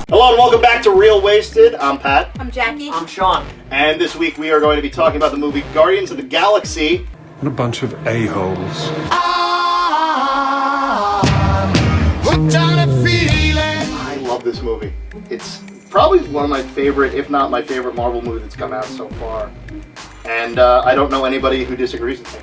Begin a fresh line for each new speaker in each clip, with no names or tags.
Hello and welcome back to Real Wasted. I'm Pat.
I'm Jackie.
I'm Sean.
And this week we are going to be talking about the movie Guardians of the Galaxy.
What a bunch of a-holes.
I love this movie. It's probably one of my favorite, if not my favorite Marvel movie that's come out so far. And I don't know anybody who disagrees with me.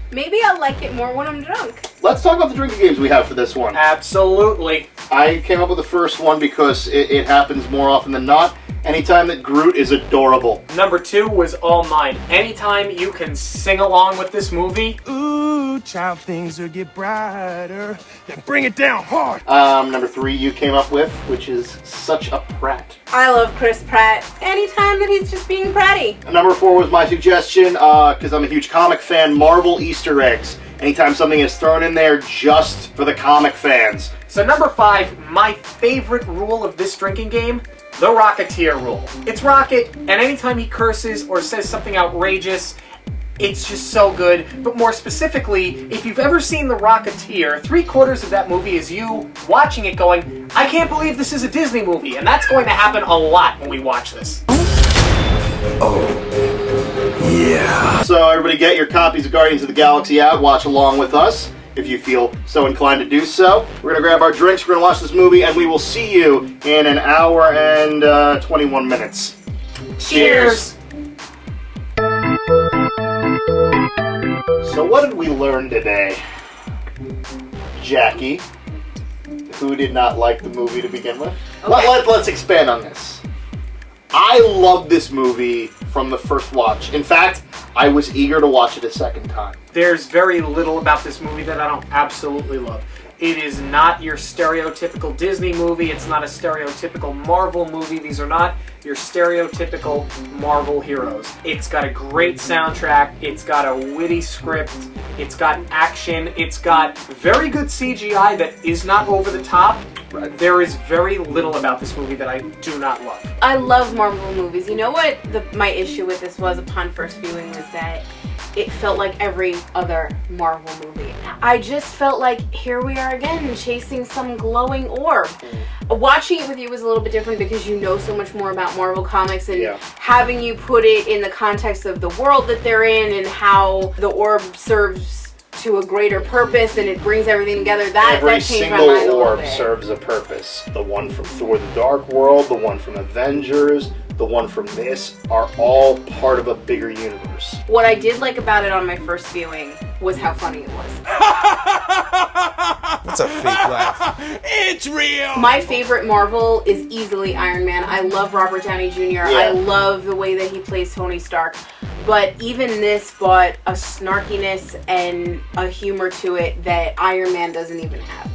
Maybe I'll like it more when I'm drunk.
Let's talk about the drinking games we have for this one.
Absolutely.
I came up with the first one because it happens more often than not. Anytime that Groot is adorable.
Number 2 was all mine. Anytime you can sing along with this movie.
Ooh, child, things will get brighter. Then bring it down hard.
Number 3 you came up with, which is Such a Prat.
I love Chris Pratt. Anytime that he's just being bratty.
Number 4 was my suggestion, because I'm a huge comic fan, Marvel Easter eggs. Anytime something is thrown in there just for the comic fans.
So number 5, my favorite rule of this drinking game, the Rocketeer rule. It's Rocket, and anytime he curses or says something outrageous, it's just so good. But more specifically, if you've ever seen The Rocketeer, 3/4 of that movie is you watching it going, I can't believe this is a Disney movie. And that's going to happen a lot when we watch this.
Yeah.
So everybody get your copies of Guardians of the Galaxy out, watch along with us, if you feel so inclined to do so. We're going to grab our drinks, we're going to watch this movie, and we will see you in an hour and 21 minutes.
Cheers!
So what did we learn today? Jackie, who did not like the movie to begin with?
Okay.
Let's expand on this. I loved this movie from the first watch. In fact, I was eager to watch it a second time.
There's very little about this movie that I don't absolutely love. It is not your stereotypical Disney movie. It's not a stereotypical Marvel movie. These are not your stereotypical Marvel heroes. It's got a great soundtrack. It's got a witty script. It's got action. It's got very good CGI that is not over the top. There is very little about this movie that I do not love.
I love Marvel movies. You know what my issue with this was upon first viewing was that it felt like every other Marvel movie. I just felt like here we are again chasing some glowing orb. Watching it with you was a little bit different because you know so much more about Marvel comics and having you put it in the context of the world that they're in and how the orb serves to a greater purpose and it brings everything together. That changed my mind a
Every single
little
orb
bit.
serves a purpose. The one from Thor the Dark World, the one from Avengers, the one from this are all part of a bigger universe.
What I did like about it on my first viewing was how funny it was.
That's a fake laugh. It's real.
My favorite Marvel is easily Iron Man. I love Robert Downey Jr. I love the way that he plays Tony Stark. But even this brought a snarkiness and a humor to it that Iron Man doesn't even have.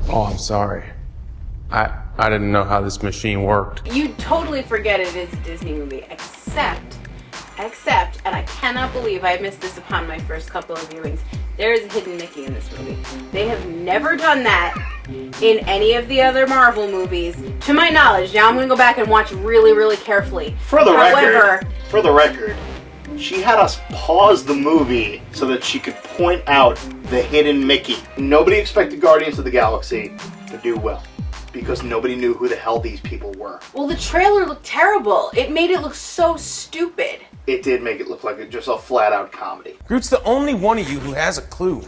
Oh, I'm sorry. I didn't know how this machine worked.
You totally forget it is a Disney movie, except, and I cannot believe I missed this upon my first couple of viewings, there is a hidden Mickey in this movie. They have never done that in any of the other Marvel movies, to my knowledge. Now I'm going to go back and watch really, really carefully.
For the record, she had us pause the movie so that she could point out the hidden Mickey. Nobody expected Guardians of the Galaxy to do well, because nobody knew who the hell these people were.
Well, the trailer looked terrible. It made it look so stupid.
It did make it look like just a flat-out comedy.
Groot's the only one of you who has a clue.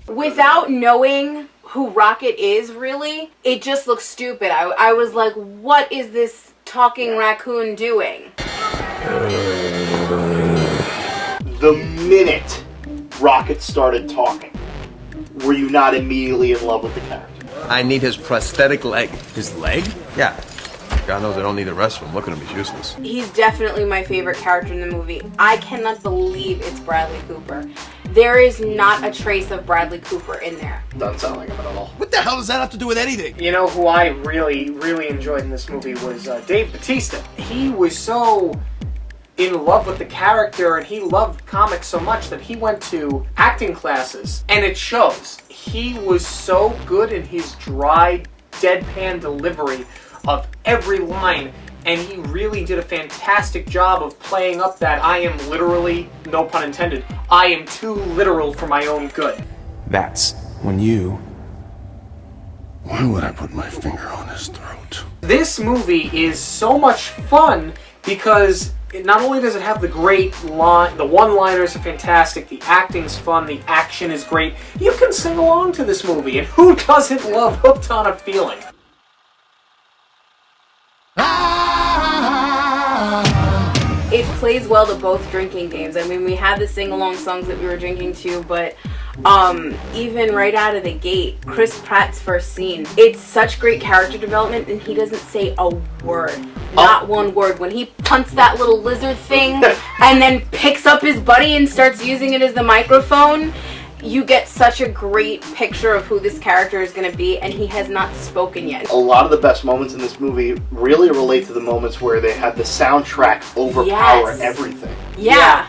Without knowing who Rocket is, really, it just looks stupid. I was like, what is this talking raccoon doing?
The minute Rocket started talking, were you not immediately in love with the character?
I need his prosthetic leg.
His leg?
Yeah. God knows I don't need the rest of him. Look at him, he's useless.
He's definitely my favorite character in the movie. I cannot believe it's Bradley Cooper. There is not a trace of Bradley Cooper in there.
Doesn't sound like him at all.
What the hell does that have to do with anything?
You know who I really, really enjoyed in this movie was Dave Bautista. He was so in love with the character and he loved comics so much that he went to acting classes. And it shows. He was so good in his dry, deadpan delivery of every line, and he really did a fantastic job of playing up that I am literally, no pun intended, I am too literal for my own good.
That's when you...
Why would I put my finger on his throat?
This movie is so much fun because not only does it have the great line, the one-liners are fantastic, the acting's fun, the action is great. You can sing along to this movie, and who doesn't love Hooked on a Feeling?
It plays well to both drinking games. I mean, we had the sing-along songs that we were drinking to, but even right out of the gate, Chris Pratt's first scene, it's such great character development, and he doesn't say a word. Not one word. When he punts that little lizard thing and then picks up his buddy and starts using it as the microphone, you get such a great picture of who this character is going to be, and he has not spoken yet.
A lot of the best moments in this movie really relate to the moments where they had the soundtrack overpower everything.
Yeah.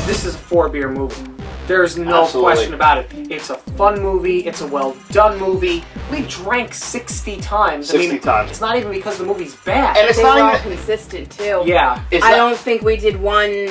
This is a 4-beer movie. There's no
Absolutely.
question about it. It's a fun movie. It's a well-done movie. We drank 60 times.
60 times.
It's not even because the movie's bad.
And it's
They
not
were all
even...
consistent, too.
Yeah.
I don't think we did one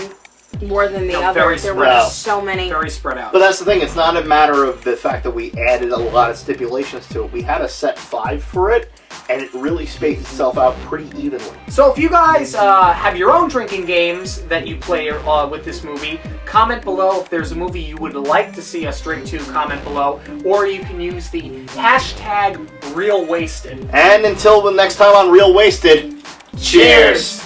more than the other.
very
There
spread
were
out.
so many.
Very spread out.
But that's the thing, it's not a matter of the fact that we added a lot of stipulations to it. We had a set 5 for it, and it really spaced itself out pretty evenly.
So if you guys have your own drinking games that you play with this movie, comment below. If there's a movie you would like to see us drink to, comment below. Or you can use the hashtag RealWasted.
And until the next time on Real Wasted, cheers!